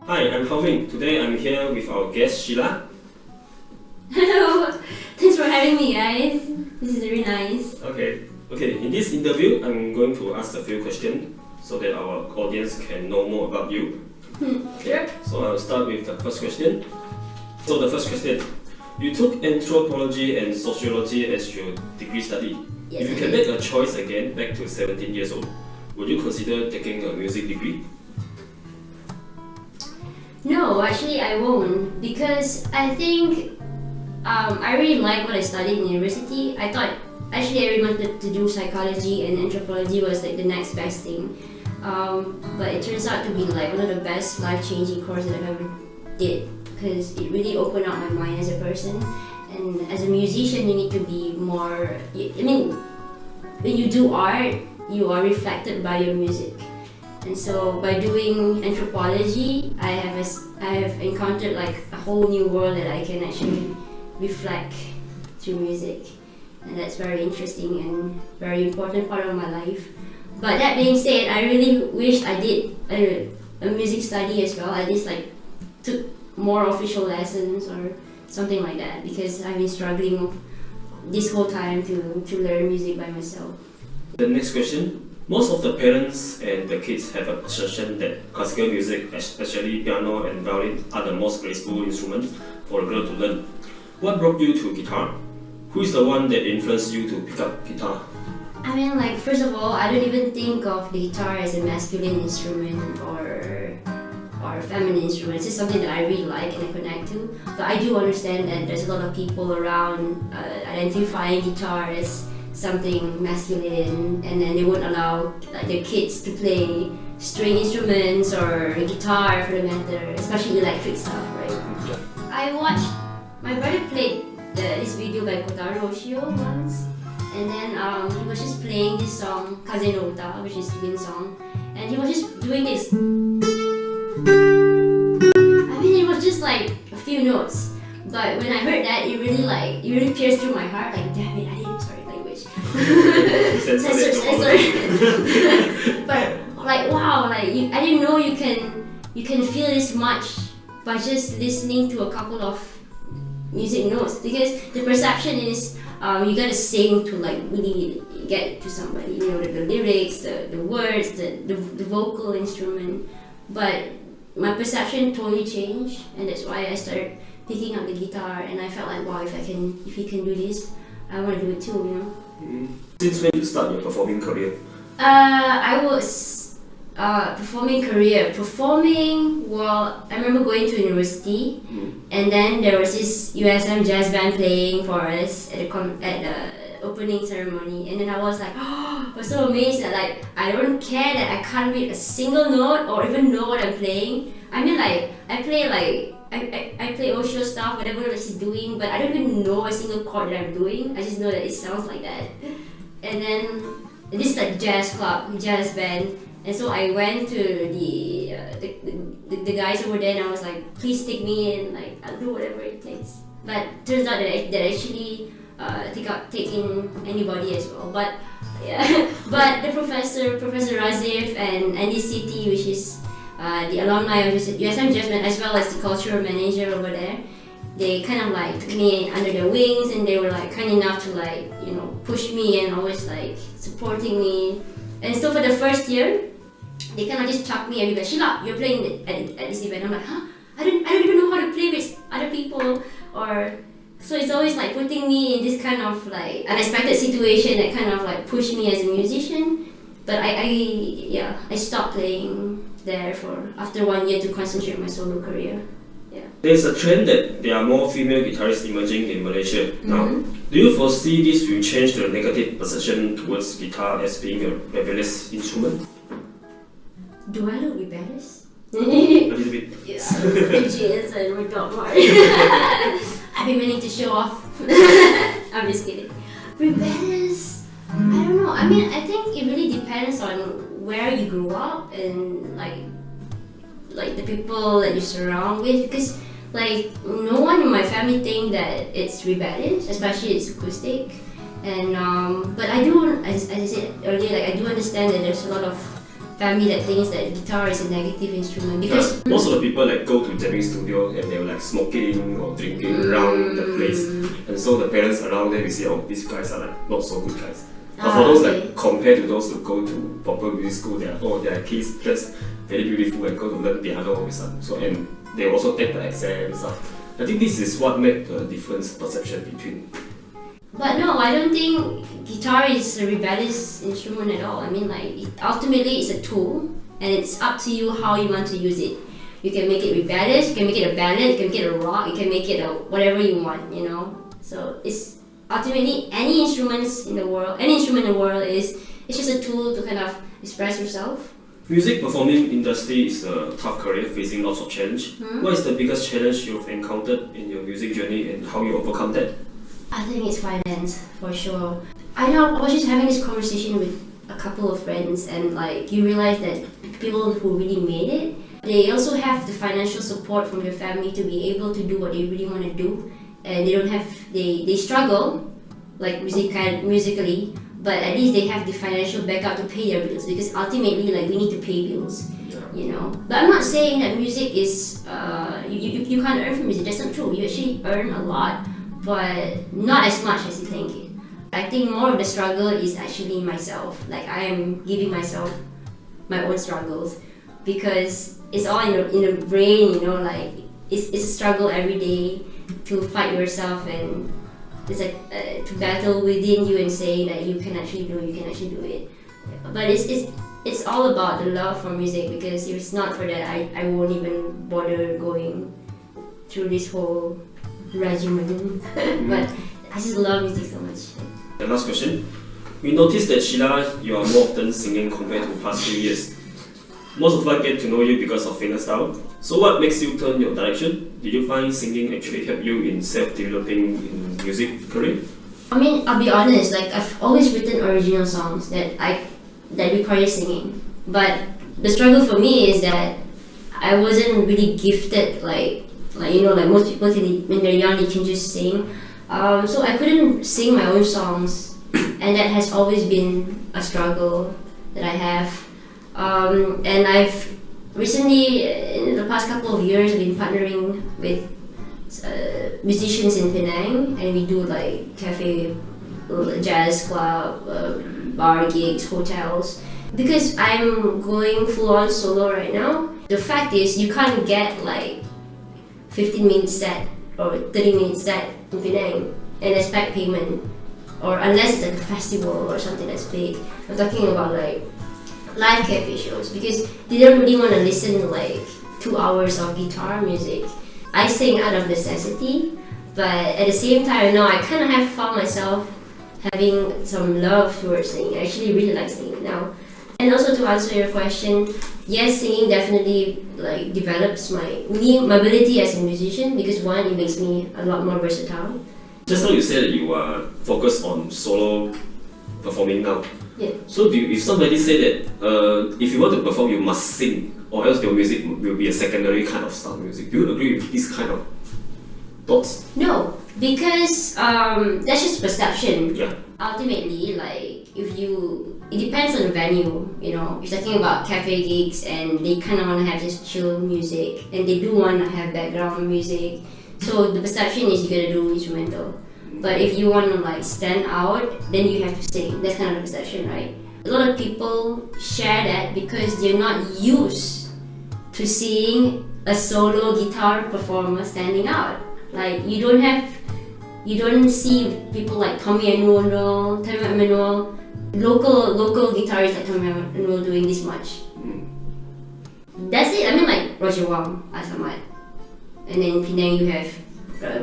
Hi, I'm Calvin. Today I'm here with our guest Sheila. Hello, thanks for having me, guys. This is very nice. Okay. In this interview, I'm going to ask a few questions so that our audience can know more about you. Sure. So I'll start with the first question. So the first question, you took anthropology and sociology as your degree study. Yes, If you can make a choice again back to 17 years old, would you consider taking a music degree? No, actually I won't, because I think I really like what I studied in university. I thought actually I really wanted to do psychology, and anthropology was like the next best thing. But it turns out to be like one of the best life-changing courses I've ever did, because it really opened up my mind as a person. And as a musician, you need to be more. I mean, when you do art, you are reflected by your music. And so by doing anthropology, I have encountered like a whole new world that I can actually reflect through music, and that's very interesting and very important part of my life. But that being said, I really wish I did a music study as well. I just like took more official lessons or something like that, because I've been struggling this whole time to learn music by myself. The next question. Most of the parents and the kids have a perception that classical music, especially piano and violin, are the most graceful instruments for a girl to learn. What brought you to guitar? Who is the one that influenced you to pick up guitar? I mean, like, first of all, I don't even think of the guitar as a masculine instrument or a feminine instrument. It's just something that I really like and I connect to. But I do understand that there's a lot of people around identifying guitar as something masculine, and then they won't allow like their kids to play string instruments or guitar for the matter, especially electric stuff, right? Yeah. I watched my brother played this video by Kotaro Oshio once, and then he was just playing this song Kaze no Uta, which is the wind song, and he was just doing this. I mean, it was just like a few notes, but when I heard that, it really pierced through my heart. Like, damn it, I didn't. Sorry. But like, wow, like I didn't know you can feel this much by just listening to a couple of music notes, because the perception is you gotta sing to like really get to somebody, you know, the lyrics, the words, the vocal instrument. But my perception totally changed, and that's why I started picking up the guitar, and I felt like, wow, if you can do this, I want to do it too, you know. Since when you start your performing career? I was performing. Well, I remember going to university, and then there was this USM jazz band playing for us at the opening ceremony, and then I was like, I was so amazed that like I don't care that I can't read a single note or even know what I'm playing. I mean, like I play Osho stuff, whatever that she's doing, but I don't even know a single chord that I'm doing. I just know that it sounds like that. And then this is like jazz club, jazz band, and so I went to the guys over there, and I was like, please take me in, like I'll do whatever it takes. But turns out that actually take in anybody as well. But yeah, but the Professor Razif and Andy City, which is the alumni of USM Jazz Band, as well as the cultural manager over there, they kind of like took me under their wings, and they were like kind enough to like, you know, push me and always like supporting me. And so for the first year, they kind of just chucked me everywhere. Sheila, you're playing at this event. I'm like, huh? I don't even know how to play with other people, or so it's always like putting me in this kind of like unexpected situation that kind of like pushed me as a musician. But I stopped playing there after 1 year to concentrate on my solo career. Yeah. There's a trend that there are more female guitarists emerging in Malaysia now. Do you foresee this will change the negative perception towards guitar as being a rebellious instrument? Do I look rebellious? A little bit. Yeah, jeans and dog mark. I've been meaning to show off. I'm just kidding. Rebellious? I don't know. I mean, I think it really depends on where you grew up and like the people that you surround with, because like no one in my family think that it's rebellious, especially it's acoustic. And but I do, as I said earlier, like I do understand that there's a lot of family that thinks that guitar is a negative instrument because most of the people like go to jamming studio and they're like smoking or drinking around the place, and so the parents around there will say, oh, these guys are like not so good guys. But for those like compared to those who go to proper music school, their kids just very beautiful and go to learn piano and stuff. So and they also take the exams and stuff. I think this is what makes the difference perception between. But no, I don't think guitar is a rebellious instrument at all. I mean, like, ultimately it's a tool, and it's up to you how you want to use it. You can make it rebellious, you can make it a ballad, you can make it a rock, you can make it a whatever you want, you know. So it's ultimately any instrument in the world is it's just a tool to kind of express yourself. Music performing industry is a tough career facing lots of challenge. What is the biggest challenge you've encountered in your music journey and how you overcome that? I think it's finance for sure. I was just having this conversation with a couple of friends, and like you realize that people who really made it, they also have the financial support from their family to be able to do what they really want to do, and they struggle like musically, but at least they have the financial backup to pay their bills, because ultimately like we need to pay bills, you know. But I'm not saying that music is you can't earn from music. That's not true. You actually earn a lot, but not as much as you think. I think more of the struggle is actually myself. Like I am giving myself my own struggles, because it's all in the brain, you know. Like it's a struggle every day to fight yourself, and it's like to battle within you and say that you can actually do it. But it's all about the love for music, because if it's not for that, I won't even bother going through this whole regimen. But I just love music so much. The last question. We noticed that Sheila, you are more often singing compared to the past few years. Most of us get to know you because of fingerstyle. So what makes you turn your direction? Did you find singing actually help you in self-developing in music career? I mean, I'll be honest, like I've always written original songs that require singing. But the struggle for me is that I wasn't really gifted like you know, like most people when they're young they can just sing. So I couldn't sing my own songs, and that has always been a struggle that I have. And I've recently, in the past couple of years, been partnering with musicians in Penang, and we do like cafe, jazz club, bar gigs, hotels. Because I'm going full on solo right now, the fact is you can't get like 15-minute set or 30-minute set in Penang and expect payment, or unless it's like a festival or something that's big. I'm talking about like live cafe shows, because they don't really want to listen to like 2 hours of guitar music. I sing out of necessity, but at the same time now I kind of have found myself having some love towards singing. I actually really like singing now. And also to answer your question, yes, singing definitely like develops my ability as a musician, because one, it makes me a lot more versatile. Just now you said that you are focused on solo performing now. Yeah. So if somebody say that if you want to perform you must sing, or else your music will be a secondary kind of style music, do you agree with this kind of thoughts? No, because that's just perception. Yeah. Ultimately, like it depends on the venue, you know. You're talking about cafe gigs and they kind of want to have just chill music, and they do want to have background music. So the perception is you gotta do instrumental. But if you want to like stand out, then you have to sing. That's kind of the perception, right? A lot of people share that because they're not used to seeing a solo guitar performer standing out. Like you don't see people like Tommy Emmanuel, local guitarists like Tommy Emmanuel doing this much. That's it. I mean, like Roger Wang, Asamat, and then Penang you have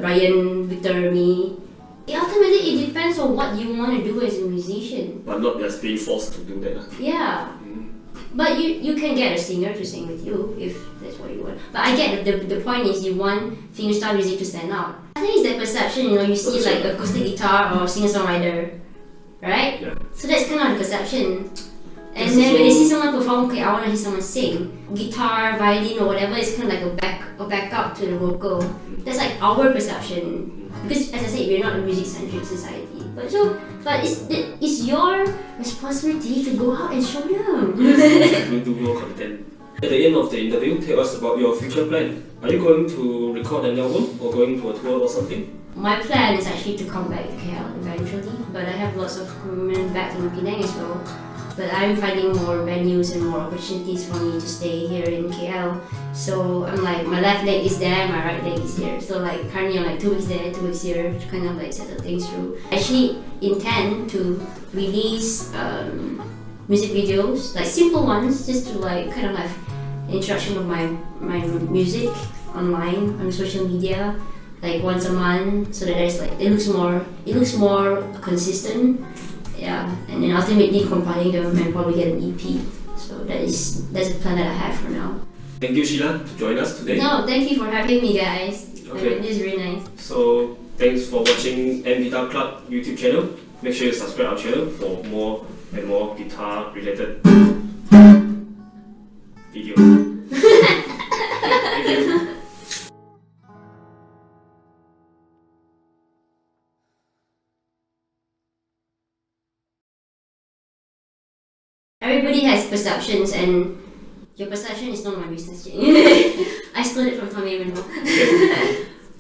Brian, Victor, me. Ultimately, it depends on what you want to do as a musician. But not just being forced to do that. Yeah. But you can get a singer to sing with you if that's what you want. But I get the point is you want fingerstyle music to stand out. I think it's that perception, you know, you see like acoustic guitar or singer-songwriter, right? Yeah. So that's kind of the perception. And then when they see someone perform, okay, I want to hear someone sing. Guitar, violin, or whatever is kind of like a backup to the vocal. That's like our perception. Because as I said, we're not a music-centric society. But it's your responsibility to go out and show them. To do more content. At the end of the interview, tell us about your future plan. Are you going to record an album or going to a tour or something? My plan is actually to come back to KL eventually, but I have lots of commitment back in Penang as well. But I'm finding more venues and more opportunities for me to stay here in KL. So I'm like, my left leg is there, my right leg is here. So like currently I'm like 2 weeks there, 2 weeks here, to kind of like settle things through. I actually intend to release music videos, like simple ones, just to like kind of like introduction of my music online on social media, like once a month, so that there's like it looks more consistent. Yeah, and then ultimately compiling them and probably get an EP. So that's the plan that I have for now. Thank you, Sheila, to join us today. No, thank you for having me, guys. Okay. This is really nice. So thanks for watching M Guitar Club YouTube channel. Make sure you subscribe our channel for more and more guitar related videos. Thank you. Everybody has perceptions, and your perception is not my business. I stole it from Tommy Rainbow.